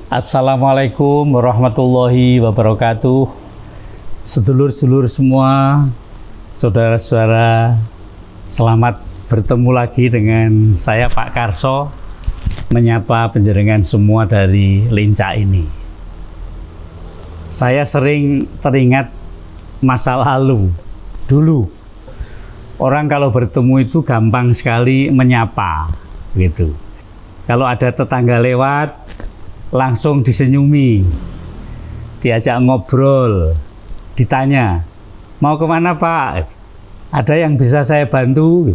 Assalamualaikum warahmatullahi wabarakatuh. Sedulur-sedulur semua, saudara-saudara, selamat bertemu lagi dengan saya Pak Karso, menyapa panjenengan semua dari Lincah ini. Saya sering teringat masa lalu. Dulu, orang kalau bertemu itu gampang sekali menyapa, gitu. Kalau ada tetangga lewat, langsung disenyumi, diajak ngobrol, ditanya, mau kemana Pak? Ada yang bisa saya bantu?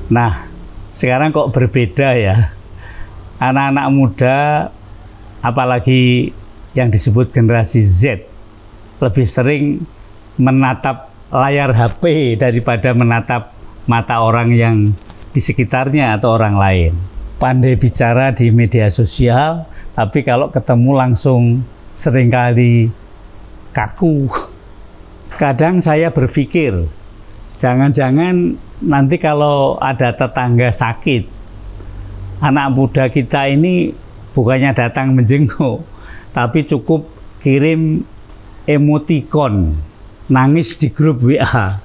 Nah, sekarang kok berbeda ya. Anak-anak muda, apalagi yang disebut generasi Z, lebih sering menatap layar HP daripada menatap mata orang yang di sekitarnya atau orang lain. Pandai bicara di media sosial, tapi kalau ketemu langsung seringkali kaku. Kadang saya berpikir, jangan-jangan nanti kalau ada tetangga sakit, anak muda kita ini bukannya datang menjenguk, tapi cukup kirim emoticon, nangis di grup WA.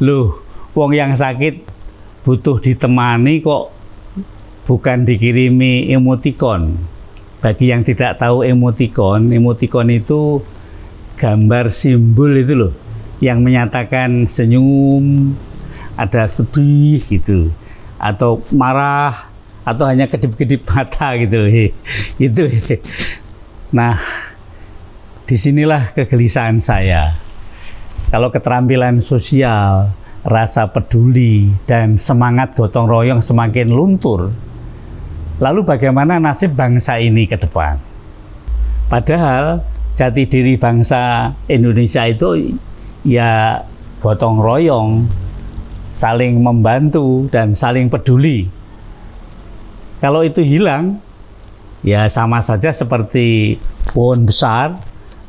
Loh, wong yang sakit butuh ditemani kok bukan dikirimi emoticon. Bagi yang tidak tahu emoticon itu gambar simbol itu loh, yang menyatakan senyum, ada sedih gitu, atau marah, atau hanya kedip-kedip mata gitu. Itu. Nah, disinilah kegelisahan saya. Kalau keterampilan sosial, rasa peduli, dan semangat gotong royong semakin luntur, lalu bagaimana nasib bangsa ini ke depan? Padahal jati diri bangsa Indonesia itu ya gotong royong, saling membantu dan saling peduli. Kalau itu hilang, ya sama saja seperti pohon besar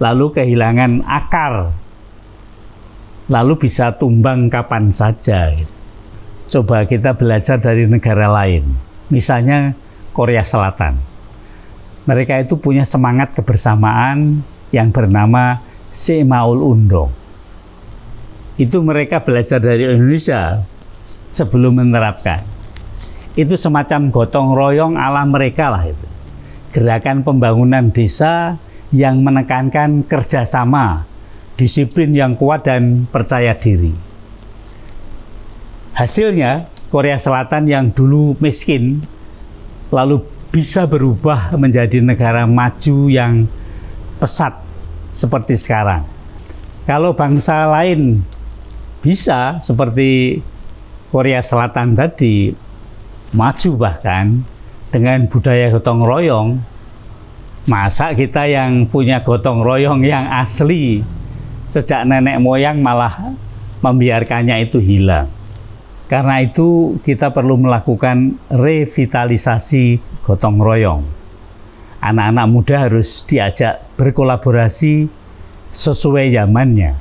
lalu kehilangan akar, lalu bisa tumbang kapan saja. Coba kita belajar dari negara lain, misalnya Korea Selatan. Mereka itu punya semangat kebersamaan yang bernama Seemaul Undong. Itu mereka belajar dari Indonesia sebelum menerapkan. Itu semacam gotong royong ala mereka lah itu. Gerakan pembangunan desa yang menekankan kerjasama, disiplin yang kuat dan percaya diri. Hasilnya, Korea Selatan yang dulu miskin lalu bisa berubah menjadi negara maju yang pesat seperti sekarang. Kalau bangsa lain bisa seperti Korea Selatan tadi, maju bahkan dengan budaya gotong royong, masa kita yang punya gotong royong yang asli sejak nenek moyang malah membiarkannya itu hilang. Karena itu kita perlu melakukan revitalisasi gotong royong. Anak-anak muda harus diajak berkolaborasi sesuai zamannya.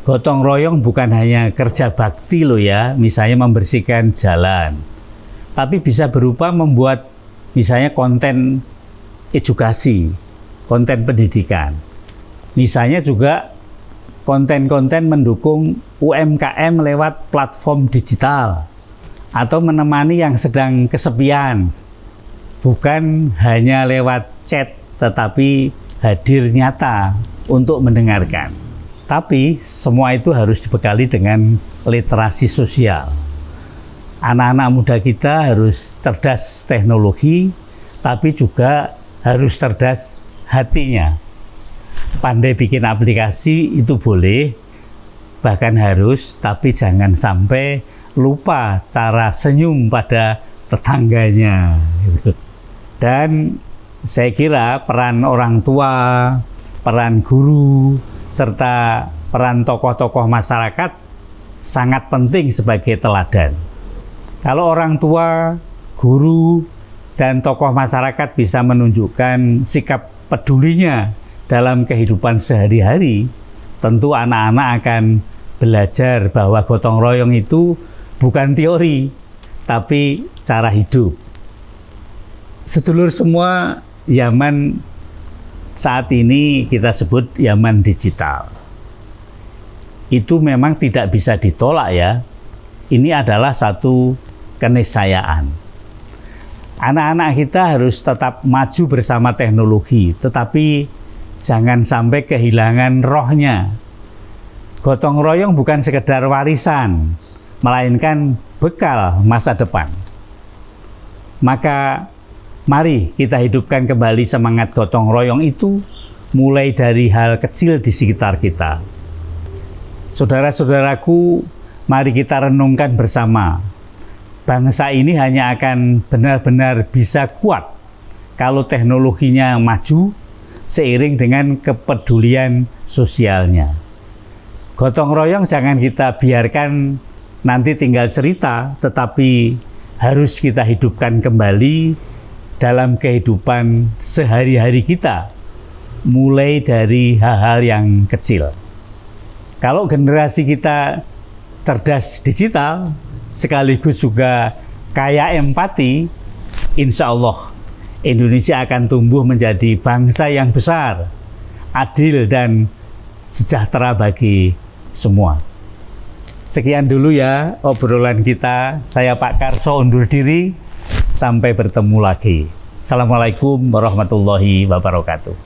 Gotong royong bukan hanya kerja bakti loh ya, misalnya membersihkan jalan. Tapi bisa berupa membuat misalnya konten edukasi, konten pendidikan. Misalnya juga konten-konten mendukung UMKM lewat platform digital atau menemani yang sedang kesepian, bukan hanya lewat chat tetapi hadir nyata untuk mendengarkan. Tapi semua itu harus dibekali dengan literasi sosial. Anak-anak muda kita harus cerdas teknologi, tapi juga harus cerdas hatinya. Pandai bikin aplikasi itu boleh, bahkan harus, tapi jangan sampai lupa cara senyum pada tetangganya. Dan saya kira peran orang tua, peran guru, serta peran tokoh-tokoh masyarakat sangat penting sebagai teladan. Kalau orang tua, guru, dan tokoh masyarakat bisa menunjukkan sikap pedulinya dalam kehidupan sehari-hari, tentu anak-anak akan belajar bahwa gotong royong itu bukan teori, tapi cara hidup. Sedulur semua, zaman saat ini kita sebut zaman digital. Itu memang tidak bisa ditolak ya. Ini adalah satu keniscayaan. Anak-anak kita harus tetap maju bersama teknologi, tetapi jangan sampai kehilangan rohnya. Gotong royong bukan sekedar warisan, melainkan bekal masa depan. Maka mari kita hidupkan kembali semangat gotong royong itu mulai dari hal kecil di sekitar kita. Saudara-saudaraku, mari kita renungkan bersama. Bangsa ini hanya akan benar-benar bisa kuat kalau teknologinya maju seiring dengan kepedulian sosialnya. Gotong royong jangan kita biarkan nanti tinggal cerita, tetapi harus kita hidupkan kembali dalam kehidupan sehari-hari kita, mulai dari hal-hal yang kecil. Kalau generasi kita cerdas digital, sekaligus juga kaya empati, insya Allah Indonesia akan tumbuh menjadi bangsa yang besar, adil dan sejahtera bagi semua. Sekian dulu ya obrolan kita. Saya Pak Karso undur diri. Sampai bertemu lagi. Assalamualaikum warahmatullahi wabarakatuh.